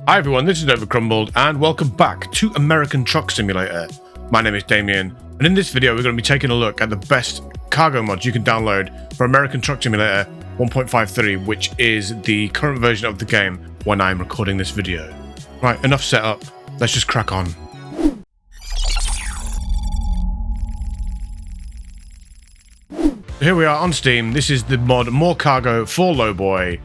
Hi everyone, this is Overcrumbled and welcome back to American Truck Simulator. My name is Damien and in this video we're going to be taking a look at the best cargo mods you can download for American Truck Simulator 1.53, which is the current version of the game when I'm recording this video. Right, enough setup, let's just crack on. Here we are on Steam. This is the mod More Cargo for Lowboy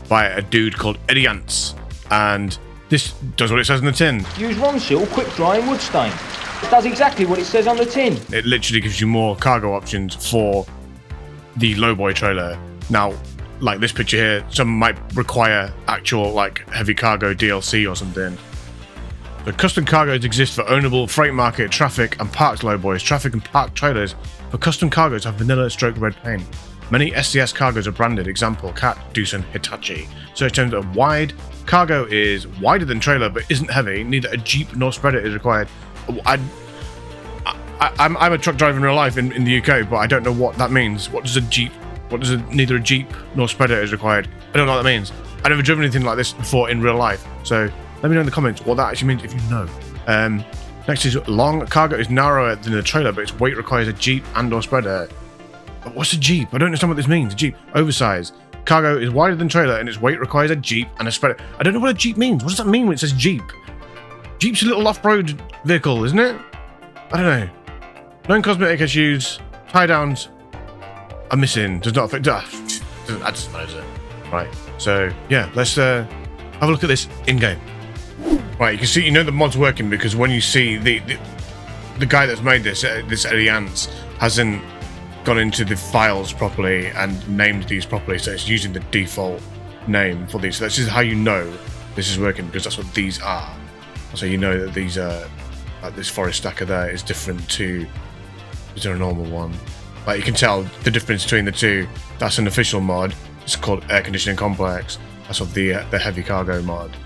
by a dude called Yantz. And this does what it says on the tin. Use Ronsil quick drying wood stain. It does exactly what it says on the tin. It literally gives you more cargo options for the Lowboy trailer. Now, like this picture here, some might require actual like heavy cargo DLC or something. The custom cargoes exist for ownable freight market, traffic and parked Lowboys. Traffic and parked trailers for custom cargoes have vanilla stroke red paint. Many SCS cargoes are branded, example, Cat, Doosan, Hitachi. Search terms are wide. Cargo is wider than trailer but isn't heavy. Neither a Jeep nor spreader is required. I'm a truck driver in real life in the UK, but I don't know what that means. What does a Jeep, neither a Jeep nor spreader is required. I don't know what that means. I've never driven anything like this before in real life. So let me know in the comments what that actually means if you know. Next is long. Cargo is narrower than the trailer, but its weight requires a Jeep and or spreader. What's a Jeep? I don't understand what this means. A Jeep. Oversized. Cargo is wider than trailer and its weight requires a Jeep and a spreader. I don't know what a Jeep means. What does that mean when it says Jeep? Jeep's a little off-road vehicle, isn't it? I don't know. Non-cosmetic issues. Tie-downs are missing. Does not affect... that doesn't matter. Right. So, yeah. Let's have a look at this in-game. Right. You can see, you know the mod's working because when you see the guy that's made this Yantz hasn't gone into the files properly and named these properly, so it's using the default name for these. So this is how you know this is working, because that's what these are. So you know that these are, like this forest stacker there is different to, is there a normal one? Like you can tell the difference between the two. That's an official mod. It's called Air Conditioning Complex. That's what the heavy cargo mod.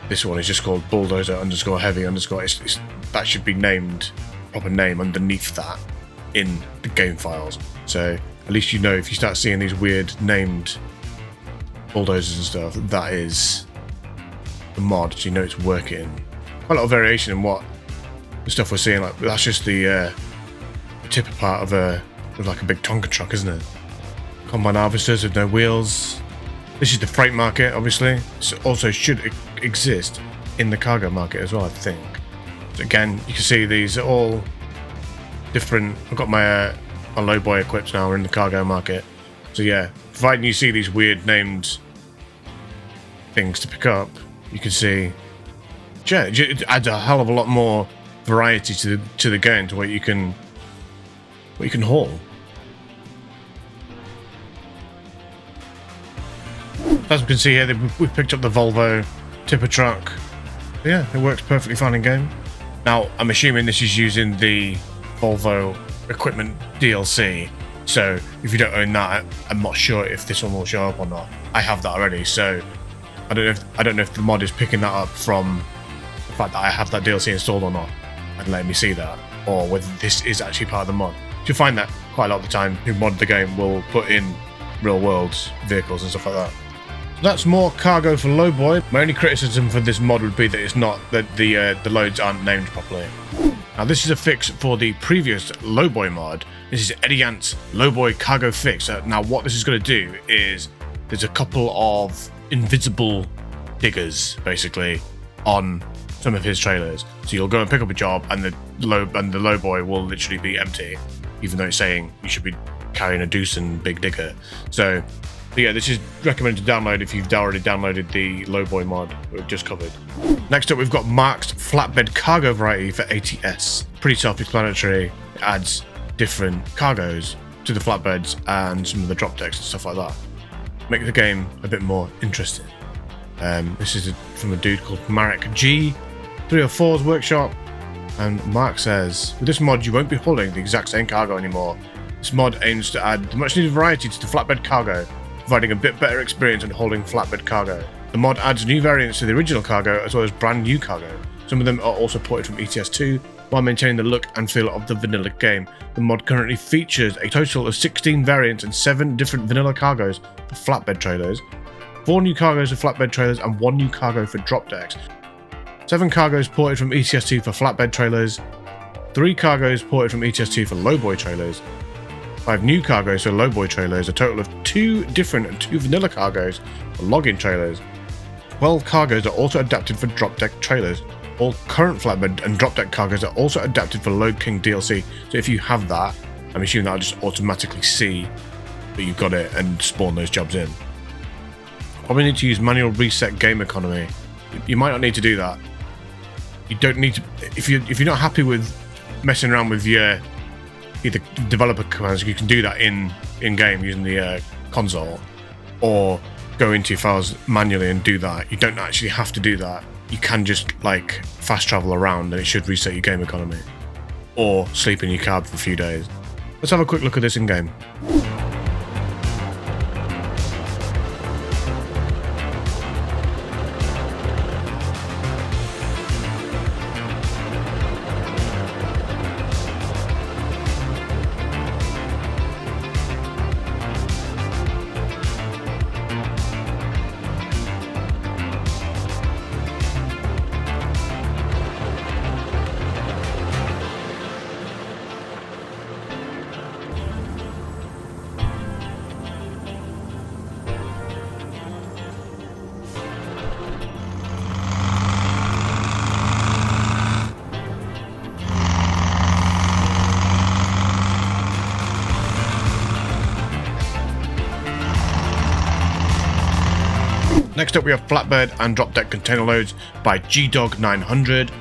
This one is just called bulldozer underscore heavy underscore. That should be named, proper name underneath that in the game files. So at least you know if you start seeing these weird named bulldozers and stuff, that is the mod, so you know it's working. Quite a lot of variation in what the stuff we're seeing. Like that's just the tipper part of like a big Tonka truck, isn't it? Combine harvesters with no wheels. This is the freight market, obviously. It also should exist in the cargo market as well, I think. So again, you can see these are all different. I've got my Lowboy equipped now. We're in the cargo market. So yeah, providing you see these weird named things to pick up, you can see, yeah, it adds a hell of a lot more variety to the game, to what you can haul. As we can see here, we've picked up the Volvo tipper truck. Yeah, it works perfectly fine in game. Now, I'm assuming this is using the Volvo equipment DLC, so if you don't own that, I'm not sure if this one will show up or not. I have that already, so I don't know if the mod is picking that up from the fact that I have that DLC installed or not and letting me see that, or whether this is actually part of the mod. You'll find that quite a lot of the time who mod the game will put in real world vehicles and stuff like that. So that's More Cargo for Lowboy. My only criticism for this mod would be that it's not that the loads aren't named properly. Now this is a fix for the previous Lowboy mod. This is Yantz Lowboy Cargo Fix. Now what this is going to do is there's a couple of invisible diggers basically on some of his trailers. So you'll go and pick up a job and the Lowboy will literally be empty, even though it's saying you should be carrying a Doosan big digger. So yeah, this is recommended to download if you've already downloaded the Lowboy mod that we've just covered. Next up, we've got Mark's Flatbed Cargo Variety for ATS. Pretty self-explanatory. It adds different cargoes to the flatbeds and some of the drop decks and stuff like that. Make the game a bit more interesting. This is from a dude called Marek G304's workshop. And Mark says, with this mod, you won't be hauling the exact same cargo anymore. This mod aims to add the much needed variety to the flatbed cargo, providing a bit better experience on hauling flatbed cargo. The mod adds new variants to the original cargo as well as brand new cargo. Some of them are also ported from ETS2 while maintaining the look and feel of the vanilla game. The mod currently features a total of 16 variants and 7 different vanilla cargoes for flatbed trailers, 4 new cargoes for flatbed trailers, and 1 new cargo for drop decks. 7 cargoes ported from ETS2 for flatbed trailers, 3 cargoes ported from ETS2 for Lowboy trailers, 5 new cargoes for Lowboy trailers, a total of 2 different and 2 vanilla cargoes for login trailers. 12 cargoes are also adapted for Dropdeck trailers. All current flatbed and Dropdeck cargoes are also adapted for Load King DLC, so if you have that, I'm assuming that'll just automatically see that you've got it and spawn those jobs in. Probably need to use manual reset game economy. You might not need to do that. You don't need to, if you're not happy with messing around with your either developer commands, you can do that in game using the console, or go into your files manually and do that. You don't actually have to do that. You can just like fast travel around and it should reset your game economy, or sleep in your cab for a few days. Let's have a quick look at this in game. Next up we have Flatbed and Dropdeck container loads by GDog900,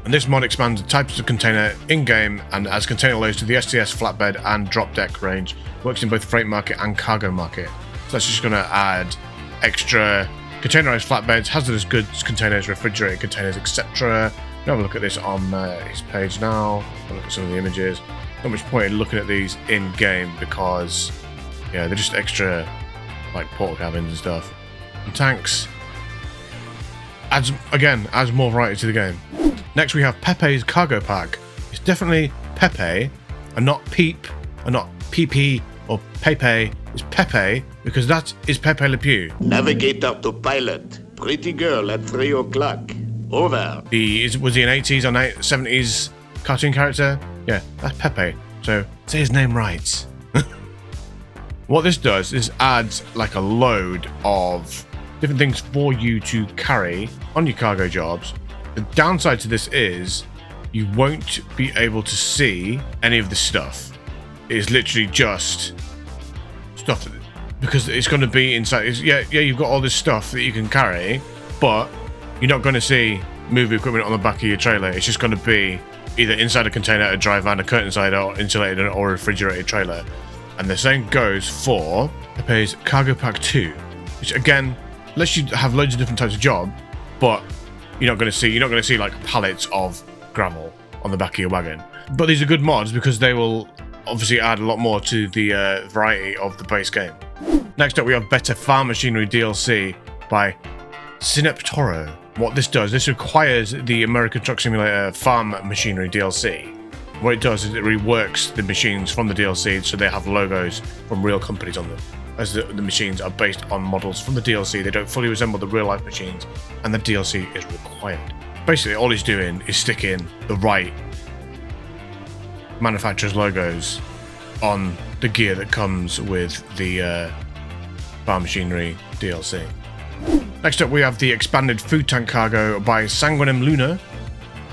and this mod expands the types of container in-game and adds container loads to the STS Flatbed and Dropdeck range. Works in both freight market and cargo market. So that's just going to add extra containerized flatbeds, hazardous goods containers, refrigerated containers, etc. We'll have a look at this on his page now. Have a look at some of the images. Not much point in looking at these in-game because, yeah, they're just extra like portal cabins and stuff. And tanks adds more variety to the game. Next we have Pepe's cargo pack. It's definitely Pepe and not Peep and not PP or Pepe. It's Pepe because that is Pepe Le Pew. Navigator to pilot. Pretty girl at 3 o'clock. Over. Was he an 80s or 70s cartoon character? Yeah, that's Pepe. So say his name right. What this does is adds like a load of different things for you to carry on your cargo jobs. The downside to this is you won't be able to see any of the stuff. It is literally just stuff because it's going to be inside. You've got all this stuff that you can carry, but you're not going to see moving equipment on the back of your trailer. It's just going to be either inside a container, a dry van, a curtain side, or insulated or refrigerated trailer. And the same goes for Pepe's Cargo Pack 2, which again lets you have loads of different types of job, but you're not going to see like pallets of gravel on the back of your wagon. But these are good mods because they will obviously add a lot more to the variety of the base game. Next up we have Better Farm Machinery DLC by Syneptoro. What this does, this requires the American Truck Simulator Farm Machinery DLC. What it does is it reworks the machines from the DLC so they have logos from real companies on them, as the machines are based on models from the DLC. They don't fully resemble the real life machines, and the DLC is required. Basically all he's doing is sticking the right manufacturer's logos on the gear that comes with the Farm Machinery DLC. Next up we have the expanded Foodtank cargo by Sanguinem Luna,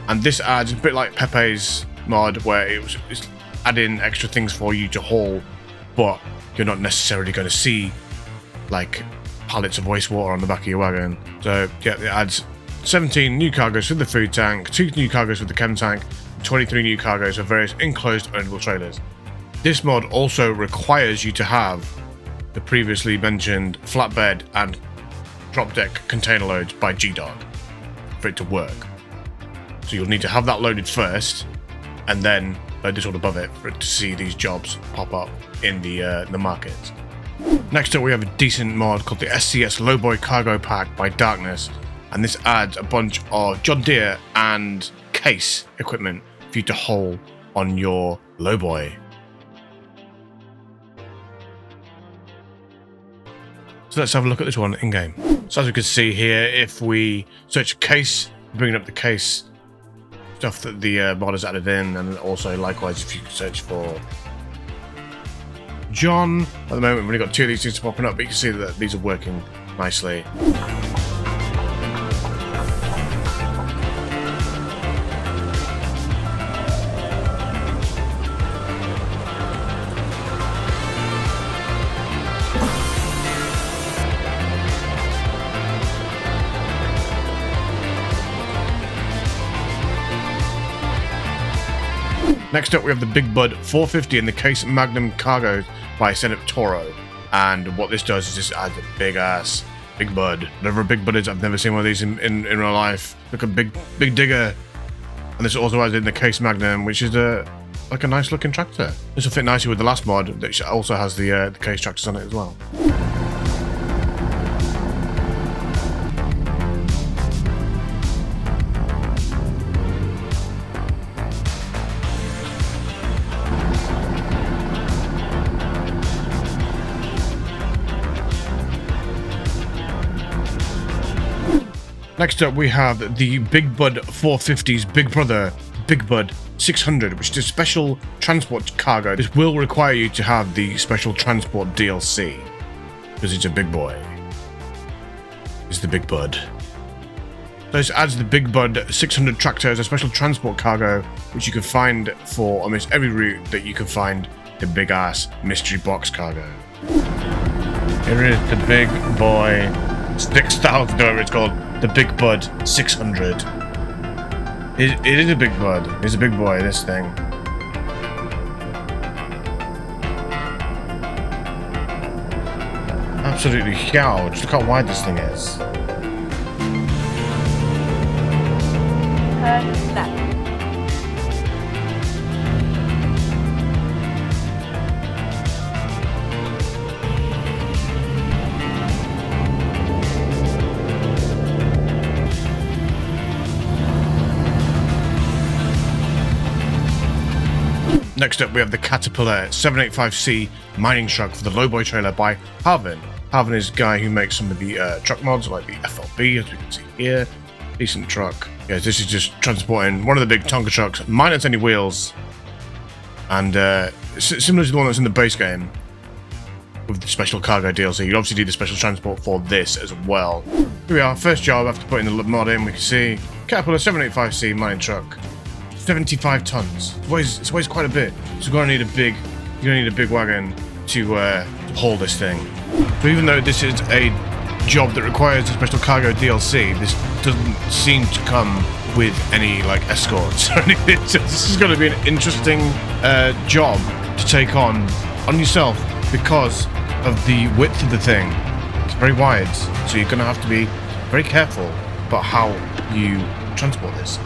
and this adds a bit like Pepe's mod where it's adding extra things for you to haul, but you're not necessarily going to see like pallets of wastewater on the back of your wagon. So yeah, it adds 17 new cargoes for the food tank, 2 new cargoes for the chem tank, 23 new cargoes for various enclosed ownable trailers. This mod also requires you to have the previously mentioned flatbed and Dropdeck container loads by GDog for it to work. So you'll need to have that loaded first, and then load this all above it for it to see these jobs pop up in the markets. Next up we have a decent mod called the SCS Lowboy Cargo Pack by Darkness, and this adds a bunch of John Deere and Case equipment for you to haul on your Lowboy. So let's have a look at this one in game. So as we can see here, if we search Case, bringing up the Case stuff that the mod has added in, and also likewise if you search for John, at the moment we've only got 2 of these things popping up, but you can see that these are working nicely. Next up, we have the Big Bud 450 in the Case Magnum cargo by Setup Toro. And what this does is just adds a big ass Big Bud. Whatever a Big Bud is, I've never seen one of these in real life. Look a big digger. And this also adds in the Case Magnum, which is like a nice looking tractor. This will fit nicely with the last mod that also has the Case tractors on it as well. Next up, we have the Big Bud 450's Big Brother, Big Bud 600, which is a special transport cargo. This will require you to have the special transport DLC, because it's a big boy. It's the Big Bud. So this adds the Big Bud 600 tractor as a special transport cargo, which you can find for almost every route that you can find the big ass mystery box cargo. Here is the Big Boy 6000, whatever it's called. The Big Bud 600. It is a big bud. It's a big boy, this thing. Absolutely huge. Look how wide this thing is. Next up, we have the Caterpillar 785C mining truck for the Lowboy trailer by Harvin. Harvin is the guy who makes some of the truck mods, like the FLB, as we can see here. Decent truck. Yeah, this is just transporting one of the big Tonka trucks, minus any wheels. And similar to the one that's in the base game, with the special cargo DLC, you obviously need the special transport for this as well. Here we are, first job after putting the mod in, we can see Caterpillar 785C mining truck. 75 tons. It weighs quite a bit. So you're gonna need a big wagon to haul this thing. So even though this is a job that requires a special cargo DLC, this doesn't seem to come with any like escorts or anything. So this is gonna be an interesting job to take on yourself because of the width of the thing. It's very wide, so you're gonna have to be very careful about how you transport this.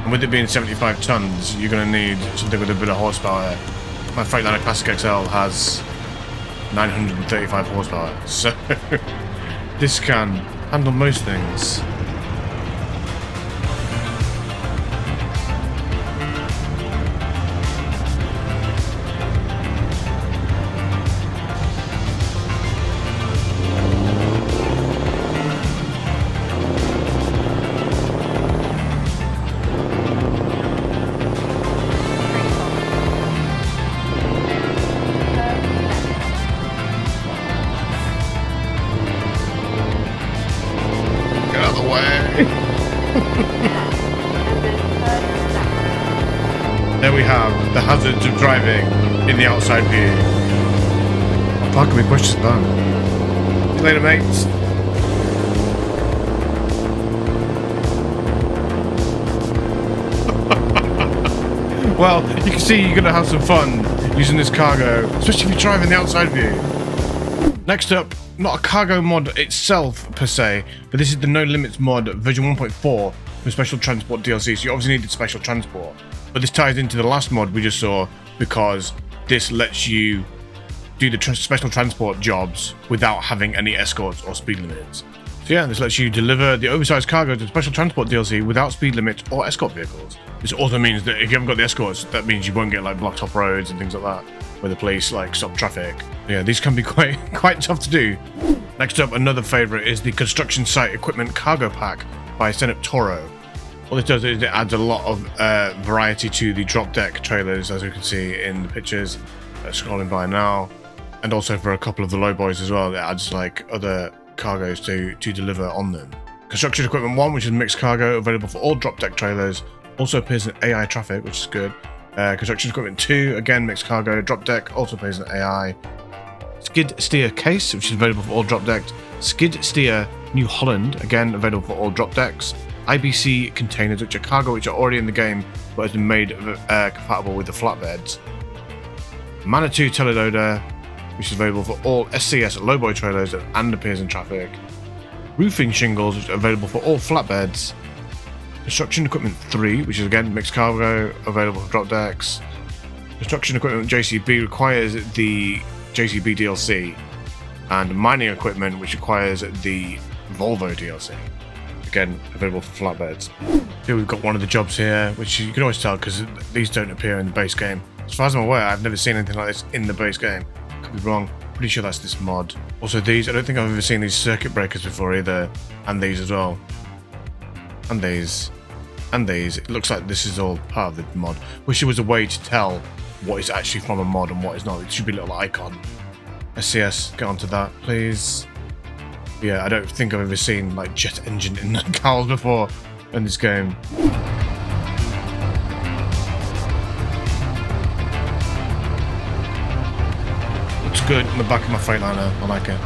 And with it being 75 tons, you're going to need something with a bit of horsepower. My Freightliner Classic XL has 935 horsepower, so this can handle most things. There we have the hazards of driving in the outside view. Parking me questions done. See you later, mates. Well, you can see you're going to have some fun using this cargo, especially if you drive in the outside view. Next up, not a cargo mod itself per se, but this is the No Limits mod version 1.4 for special transport DLC, so you obviously need the special transport. But this ties into the last mod we just saw because this lets you do the special transport jobs without having any escorts or speed limits. So yeah, this lets you deliver the oversized cargo to special transport DLC without speed limits or escort vehicles. This also means that if you haven't got the escorts, that means you won't get like blocked off roads and things like that. where the police like stop traffic. Yeah, these can be quite tough to do. Next up, another favorite is the construction site equipment cargo pack by Senate Toro. What this does is it adds a lot of variety to the Dropdeck trailers, as you can see in the pictures scrolling by now, and also for a couple of the Lowboys as well. It adds like other cargoes to deliver on them. Construction equipment 1, which is mixed cargo, available for all Dropdeck trailers, also appears in AI traffic, which is good. Construction equipment 2, again mixed cargo, Dropdeck, also appears in AI. Skid steer case, which is available for all Dropdecks. Skid steer New Holland, again available for all Dropdecks. IBC containers, which are cargo which are already in the game but has been made compatible with the flatbeds. Manitou teleloader, which is available for all SCS Lowboy trailers and appears in traffic. Roofing shingles, which are available for all flatbeds. Construction equipment 3, which is again mixed cargo, available for Dropdecks. Construction equipment JCB requires the JCB DLC, and mining equipment, which requires the Volvo DLC. Again, available for flatbeds. Here we've got one of the jobs here, which you can always tell because these don't appear in the base game. As far as I'm aware, I've never seen anything like this in the base game. Could be wrong. Pretty sure that's this mod. Also these, I don't think I've ever seen these circuit breakers before either. And these as well. And these. And these. It looks like this is all part of the mod. Wish there was a way to tell what is actually from a mod and what is not. It should be a little icon. SCS, get onto that, please. Yeah, I don't think I've ever seen like jet engine in cars before in this game. Looks good on the back of my Freightliner. I like it.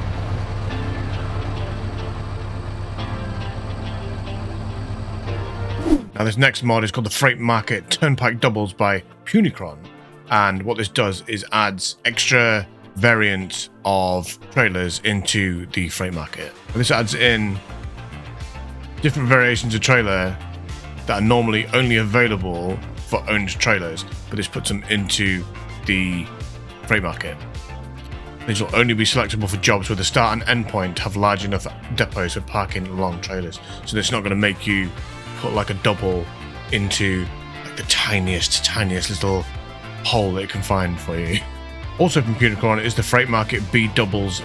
Now this next mod is called the Freight Market Turnpike Doubles by Punicron, and what this does is adds extra variant of trailers into the freight market. And this adds in different variations of trailer that are normally only available for owned trailers, but this puts them into the freight market. These will only be selectable for jobs where the start and end point have large enough depots for parking along trailers. So it's not going to make you put like a double into like the tiniest little hole that it can find for you. Also from Punicron is the Freight Market B Doubles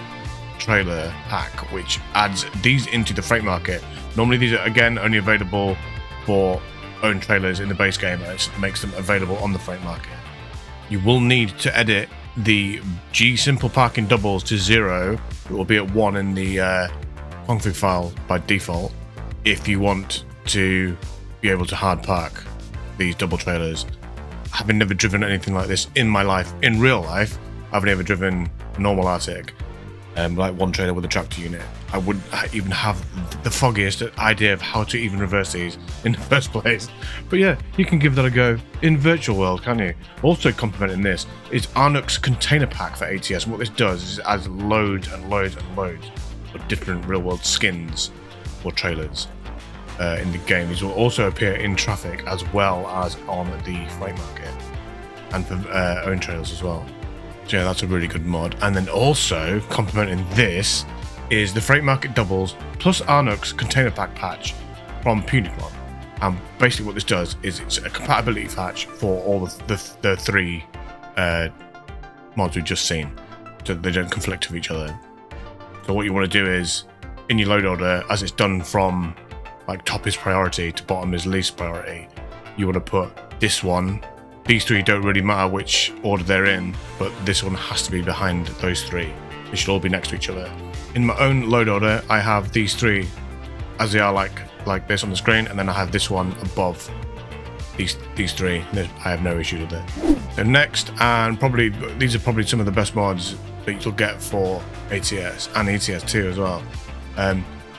trailer pack, which adds these into the freight market. Normally these are again only available for owned trailers in the base game, and it makes them available on the freight market. You will need to edit the G Simple Parking Doubles to 0. It will be at 1 in the config file by default if you want to be able to hard park these double trailers. Having never driven anything like this in my life, in real life, I've never driven a normal Arctic, like one trailer with a tractor unit. I wouldn't even have the foggiest idea of how to even reverse these in the first place. But yeah, you can give that a go in virtual world, can you? Also complementing this is Arnook's container pack for ATS. And what this does is it adds loads and loads and loads of different real world skins or trailers in the game. These will also appear in traffic as well as on the freight market and for own trailers as well. So yeah, that's a really good mod. And then also complementing this is the Freight Market Doubles plus Arnook's container pack patch from Punicron. And basically what this does is it's a compatibility patch for all the three mods we've just seen, so they don't conflict with each other. So what you want to do is, in your load order, as it's done from like top is priority to bottom is least priority, you want to put this one. These three don't really matter which order they're in, but this one has to be behind those three. They should all be next to each other. In my own load order, I have these three as they are like this on the screen, and then I have this one above these three. I have no issue with it. So next, and probably these are probably some of the best mods that you'll get for ATS and ATS 2 as well.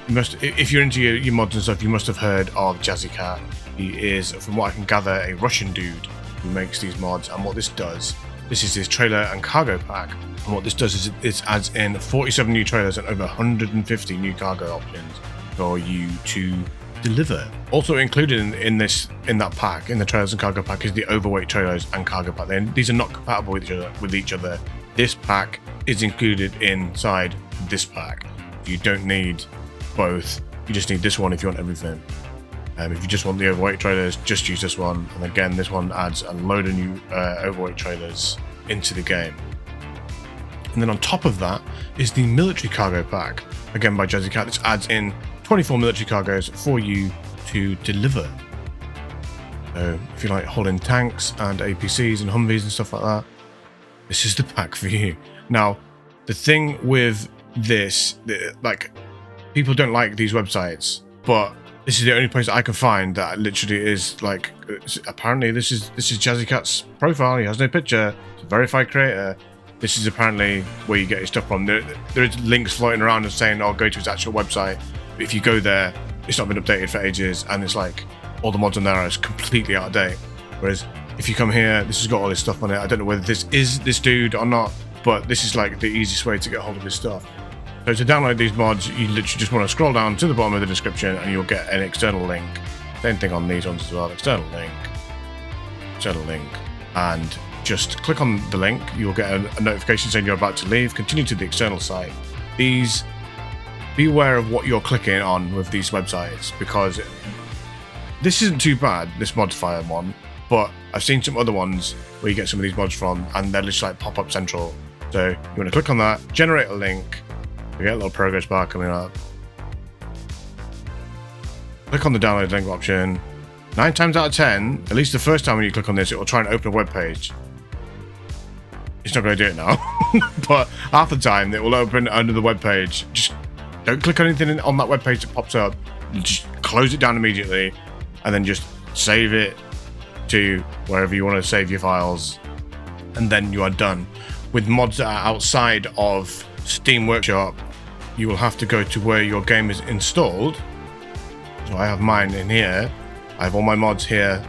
You must, if you're into your mods and stuff, you must have heard of Jazzycat. He is, from what I can gather, a Russian dude who makes these mods. And what this does, this is his trailer and cargo pack. And what this does is it adds in 47 new trailers and over 150 new cargo options for you to deliver. Also included in that pack, in the trailers and cargo pack, is the overweight trailers and cargo pack. These are not compatible with each other. This pack is included inside this pack. You don't need both. You just need this one if you want everything. If you just want the overweight trailers, just use this one. And again, this one adds a load of new overweight trailers into the game. And then on top of that is the military cargo pack, again by Jazzycat. This adds in 24 military cargoes for you to deliver. So if you like holding tanks and APCs and Humvees and stuff like that, this is the pack for you. Now, the thing with this, like, people don't like these websites, but this is the only place I can find that literally is like, apparently this is Jazzycat's profile. He has no picture. It's a verified creator. This is apparently where you get your stuff from. There is links floating around and saying, "Oh, go to his actual website." But if you go there, it's not been updated for ages, and it's like all the mods on there are completely out of date. Whereas if you come here, this has got all this stuff on it. I don't know whether this is this dude or not, but this is like the easiest way to get hold of this stuff. So to download these mods, you literally just want to scroll down to the bottom of the description, and you'll get an external link. Same thing on these ones as well. External link, and just click on the link. You'll get a notification saying you're about to leave. Continue to the external site. Be aware of what you're clicking on with these websites, because this isn't too bad, this Modfire one, but I've seen some other ones where you get some of these mods from, and they're just like pop-up central. So you want to click on that, generate a link. You get a little progress bar coming up. Click on the download link option. 9 times out of 10, at least the first time when you click on this, it will try and open a web page. It's not going to do it now, but half the time it will open another web page. Just don't click on anything on that web page that pops up. Just close it down immediately, and then just save it to wherever you want to save your files, and then you are done. With mods that are outside of Steam Workshop, you will have to go to where your game is installed. So I have mine in here. I have all my mods here.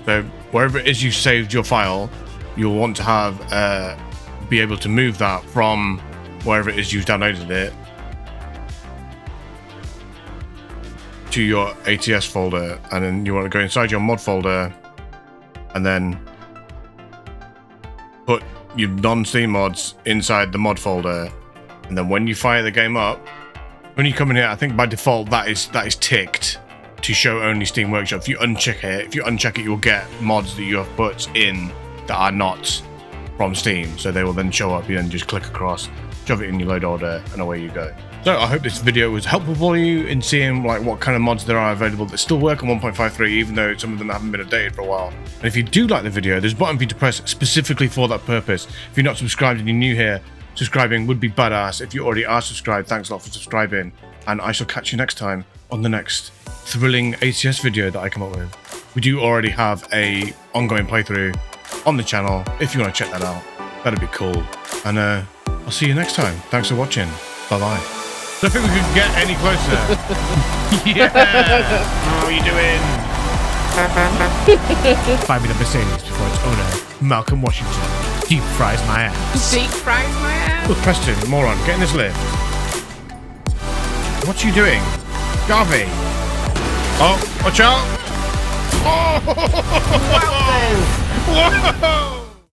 So wherever it is you saved your file, you'll want to have be able to move that from wherever it is you've downloaded it to your ATS folder, and then you want to go inside your mod folder and then put your non-Steam mods inside the mod folder. And then when you fire the game up, when you come in here, I think by default that is ticked to show only Steam Workshop. If you uncheck it, you'll get mods that you have put in that are not from Steam. So they will then show up. You then just click across, shove it in your load order, and away you go. So I hope this video was helpful for you in seeing like what kind of mods there are available that still work on 1.53, even though some of them haven't been updated for a while. And if you do like the video, there's a button for you to press specifically for that purpose. If you're not subscribed and you're new here, subscribing would be badass. If you already are subscribed, thanks a lot for subscribing, and I shall catch you next time on the next thrilling ATS video that I come up with. We do already have a ongoing playthrough on the channel. If you want to check that out, that'd be cool. And I'll see you next time. Thanks for watching. Bye bye. Don't think we could get any closer. Yeah. How are you doing? Buy me the Mercedes before its owner, Malcolm Washington, deep fries my ass. Deep fries my ass? Look, Preston, the moron, get in this lift. What are you doing? Garvey! Oh, watch out! Oh! Well then. Whoa!